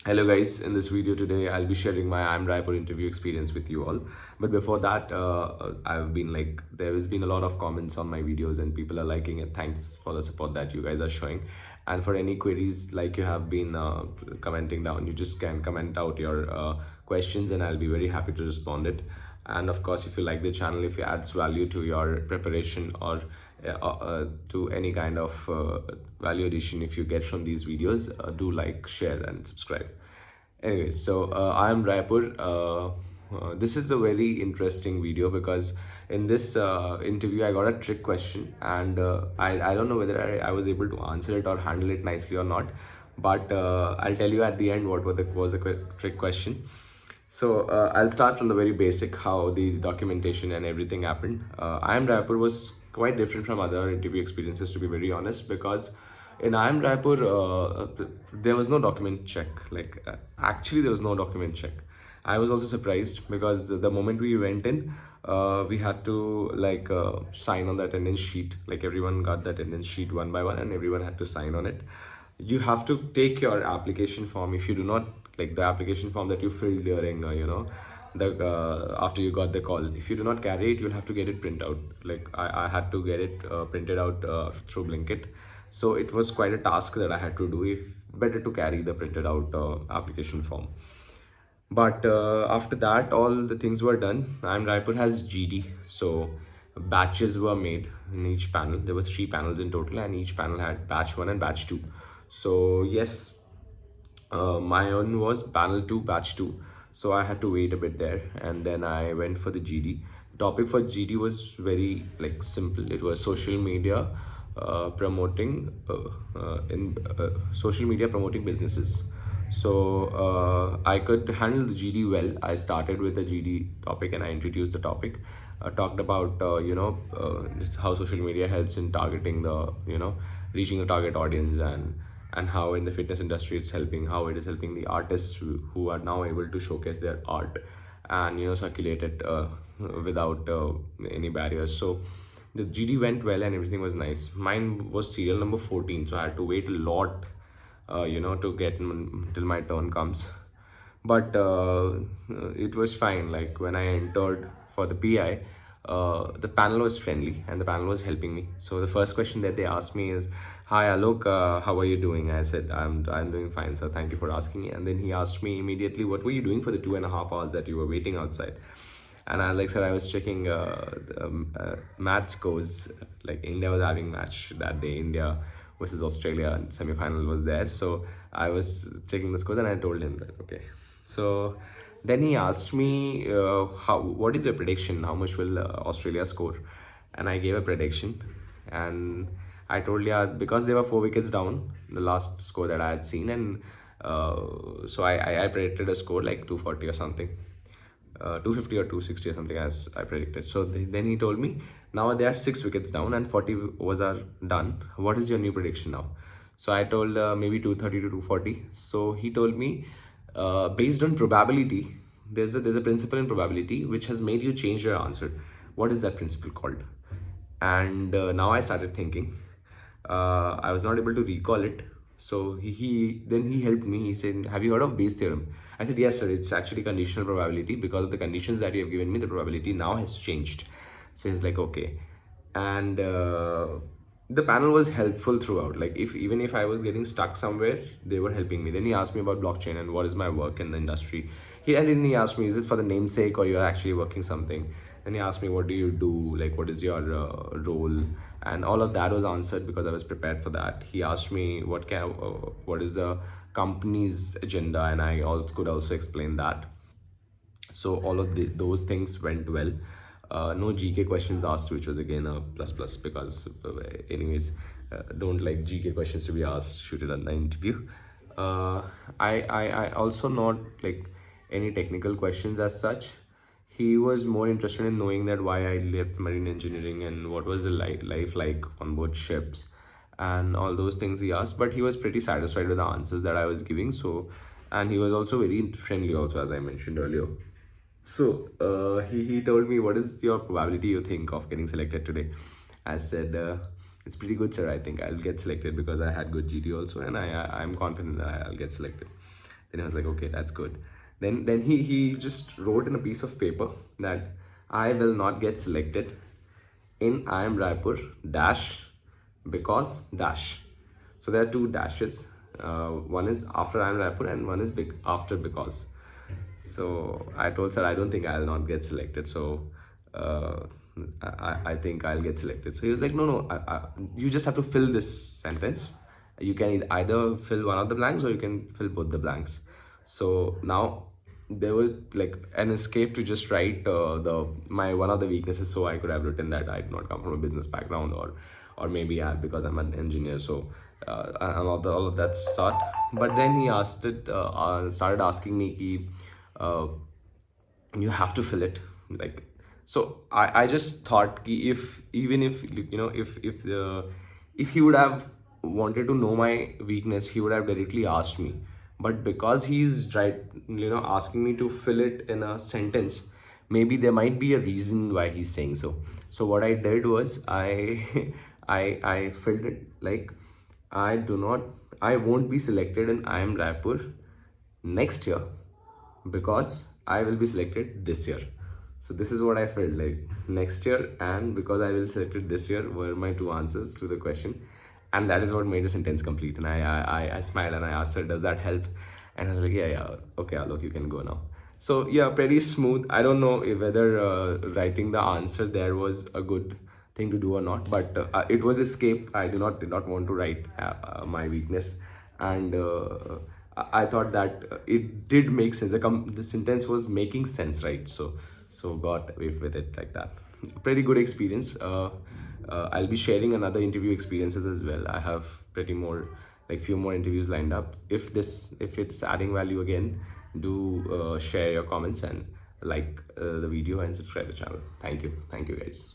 Hello guys, in this video today I'll be sharing my IIM RAIPUR interview experience with you all. But before that, there has been a lot of comments on my videos and people are liking it. Thanks for the support that you guys are showing. And for any queries like you have been commenting down, you just can comment out your questions and I'll be very happy to respond it. And of course, if you like the channel, if it adds value to your preparation or to any kind of value addition if you get from these videos, do like, share and subscribe. Anyway, so I am Raipur. This is a very interesting video because in this interview I got a trick question and I don't know whether I was able to answer it or handle it nicely or not, but I'll tell you at the end what was the trick question. So I'll start from the very basic, how the documentation and everything happened. IIM Raipur was quite different from other interview experiences, to be very honest, because in IIM Raipur, there was no document check. Actually, there was no document check. I was also surprised because the moment we went in, we had to sign on the attendance sheet. Like everyone got the attendance sheet one by one, and everyone had to sign on it. You have to take your application form. If you do not, like the application form that you filled during the after you got the call, if you do not carry it, you'll have to get it print out. I had to get it printed out through Blinkit, so it was quite a task that I had to do. If better to carry the printed out application form. But after that, all the things were done. IIM Raipur has GD, so batches were made in each panel. There were 3 panels in total, and each panel had batch 1 and batch 2. So yes, my own was panel 2, batch 2. So I had to wait a bit there, and then I went for the GD. The topic for GD was very simple. It was social media promoting businesses. So I could handle the GD well. I started with the GD topic and I introduced the topic. Talked about how social media helps in targeting the reaching the target audience, and how in the fitness industry it's helping, how it is helping the artists who are now able to showcase their art and circulate it without any barriers. So the GD went well and everything was nice. Mine was serial number 14, so I had to wait a lot to get till my turn comes. But it was fine. Like when I entered for the PI, the panel was friendly and the panel was helping me. So the first question that they asked me is, "Hi Alok, how are you doing?" I said, I'm doing fine, sir. Thank you for asking." And then he asked me immediately, "What were you doing for the 2.5 hours that you were waiting outside?" And I like said, I was checking match scores. Like India was having match that day, India versus Australia, and semi-final was there. So I was checking the scores and I told him that, okay. So then he asked me, what is your prediction? How much will Australia score? And I gave a prediction, and I told, yeah, because they were 4 wickets down, the last score that I had seen, and so I predicted a score like 240 or something. 250 or 260 or something, as I predicted. So then he told me, now they are 6 wickets down and 40 overs are done. What is your new prediction now? So I told maybe 230 to 240. So he told me, based on probability, there's a principle in probability which has made you change your answer. What is that principle called? And now I started thinking. I was not able to recall it. So he helped me. He said, "Have you heard of Bayes theorem?" I said, "Yes, sir. It's actually conditional probability. Because of the conditions that you have given me, the probability now has changed." So he's like, "Okay." And the panel was helpful throughout. Like if even if I was getting stuck somewhere, they were helping me. Then he asked me about blockchain and what is my work in the industry. And then he asked me, "Is it for the namesake or you're actually working something?" Then he asked me, "What do you do? Like, what is your role?" And all of that was answered because I was prepared for that. He asked me what is the company's agenda, and I could also explain that. So all of those things went well. No GK questions asked, which was again a plus plus, because anyways, don't like GK questions to be asked. Shoot it on the interview. I also not like any technical questions as such. He was more interested in knowing that why I left marine engineering and what was the life like on board ships and all those things he asked. But he was pretty satisfied with the answers that I was giving. So, and he was also very friendly also, as I mentioned earlier. So he told me, "What is your probability you think of getting selected today?" I said, "It's pretty good, sir. I think I'll get selected because I had good GD also, and I'm confident that I'll get selected." Then I was like, okay, that's good. Then he just wrote in a piece of paper that I will not get selected in IIM Raipur dash because dash. So there are two dashes. One is after IIM Raipur and one is after because. So I told sir, I don't think I'll not get selected. So uh, I think I'll get selected. So he was like, no, no, you just have to fill this sentence. You can either fill one of the blanks or you can fill both the blanks. So now there was like an escape to just write the my one of the weaknesses. So I could have written that I did not come from a business background, or maybe because I'm an engineer. So and all of that sort. But then he started asking me ki, uh, you have to fill it, like. So I just thought ki if even if if he would have wanted to know my weakness, he would have directly asked me. But because he's right, asking me to fill it in a sentence, maybe there might be a reason why he's saying so. So what I did was I I filled it like, I won't be selected in IIM Raipur next year because I will be selected this year. So this is what I felt like, next year and because I will be selected this year were my two answers to the question, and that is what made the sentence complete. And I smiled and I asked her, "Does that help?" And I was like, "Yeah, yeah, okay, Alok, you can go now." So yeah, pretty smooth. I don't know if whether writing the answer there was a good thing to do or not, but it was escape. I did not want to write my weakness, and I thought that it did make sense. The sentence was making sense, right? So got away with it like that. Pretty good experience. I'll be sharing another interview experiences as well. I have pretty more, like few more interviews lined up. If it's adding value again, do share your comments and like the video and subscribe the channel. Thank you guys.